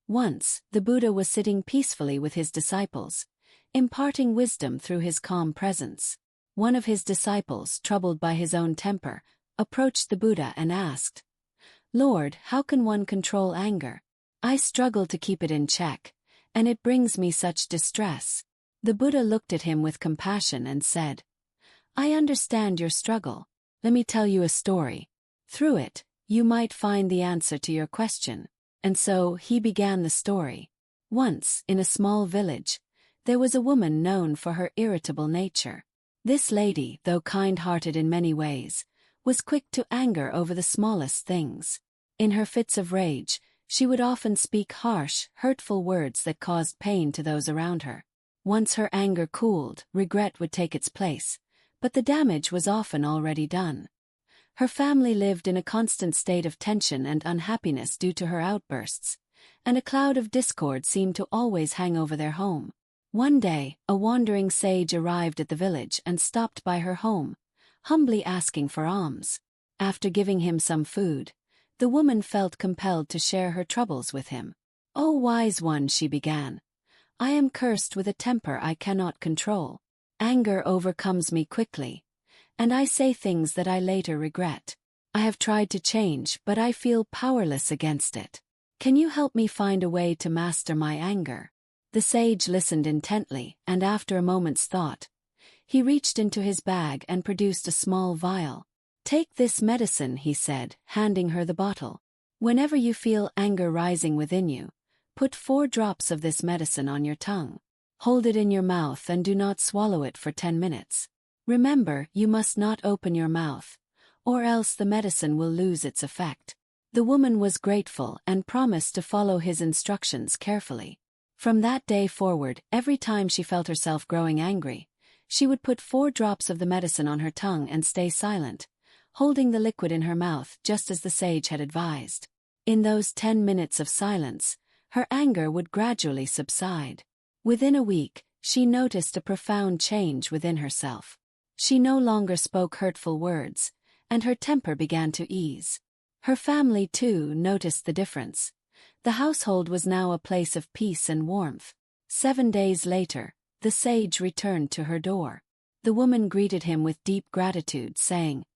Once, the Buddha was sitting peacefully with his disciples, imparting wisdom through his calm presence. One of his disciples, troubled by his own temper, approached the Buddha and asked, "Lord, how can one control anger? I struggle to keep it in check, and it brings me such distress." The Buddha looked at him with compassion and said, "I understand your struggle. Let me tell you a story. Through it, you might find the answer to your question." And so he began the story. Once, in a small village, there was a woman known for her irritable nature. This lady, though kind-hearted in many ways, was quick to anger over the smallest things. In her fits of rage, she would often speak harsh, hurtful words that caused pain to those around her. Once her anger cooled, regret would take its place, but the damage was often already done. Her family lived in a constant state of tension and unhappiness due to her outbursts, and a cloud of discord seemed to always hang over their home. One day, a wandering sage arrived at the village and stopped by her home, humbly asking for alms. After giving him some food, the woman felt compelled to share her troubles with him. "O wise one," she began, "I am cursed with a temper I cannot control. Anger overcomes me quickly, and I say things that I later regret. I have tried to change, but I feel powerless against it. Can you help me find a way to master my anger?" The sage listened intently, and after a moment's thought, he reached into his bag and produced a small vial. "Take this medicine," he said, handing her the bottle. "Whenever you feel anger rising within you, put 4 drops of this medicine on your tongue. Hold it in your mouth and do not swallow it for 10 minutes. Remember, you must not open your mouth, or else the medicine will lose its effect." The woman was grateful and promised to follow his instructions carefully. From that day forward, every time she felt herself growing angry, she would put 4 drops of the medicine on her tongue and stay silent, holding the liquid in her mouth just as the sage had advised. In those 10 minutes of silence, her anger would gradually subside. Within a week, she noticed a profound change within herself. She no longer spoke hurtful words, and her temper began to ease. Her family, too, noticed the difference. The household was now a place of peace and warmth. 7 days later, the sage returned to her door. The woman greeted him with deep gratitude, saying,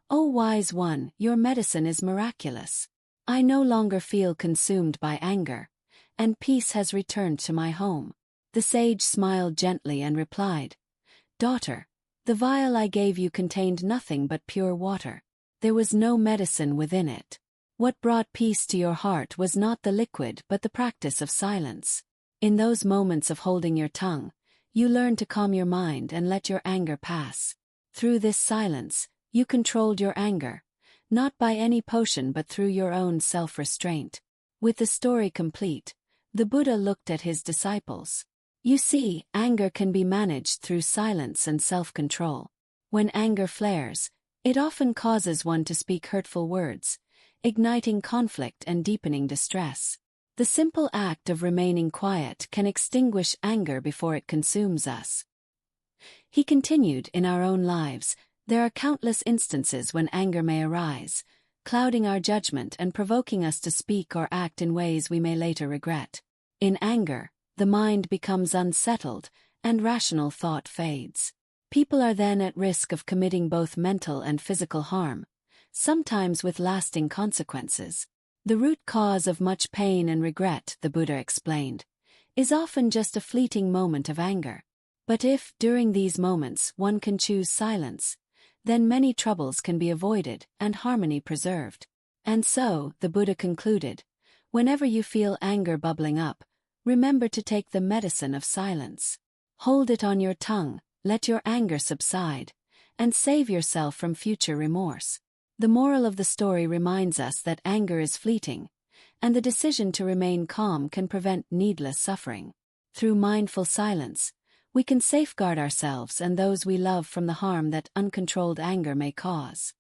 "O wise one, your medicine is miraculous. I no longer feel consumed by anger, and peace has returned to my home." The sage smiled gently and replied, "Daughter, the vial I gave you contained nothing but pure water. There was no medicine within it. What brought peace to your heart was not the liquid but the practice of silence. In those moments of holding your tongue, you learn to calm your mind and let your anger pass. Through this silence, you controlled your anger, not by any potion but through your own self-restraint." With the story complete, the Buddha looked at his disciples. You see, anger can be managed through silence and self-control. When anger flares, it often causes one to speak hurtful words, igniting conflict and deepening distress. The simple act of remaining quiet can extinguish anger before it consumes us. He continued, in our own lives, there are countless instances when anger may arise, clouding our judgment and provoking us to speak or act in ways we may later regret. In anger, the mind becomes unsettled, and rational thought fades. People are then at risk of committing both mental and physical harm, sometimes with lasting consequences. The root cause of much pain and regret, the Buddha explained, is often just a fleeting moment of anger. But if, during these moments, one can choose silence, then many troubles can be avoided and harmony preserved. And so, the Buddha concluded, whenever you feel anger bubbling up, remember to take the medicine of silence. Hold it on your tongue, let your anger subside, and save yourself from future remorse. The moral of the story reminds us that anger is fleeting, and the decision to remain calm can prevent needless suffering. Through mindful silence, we can safeguard ourselves and those we love from the harm that uncontrolled anger may cause.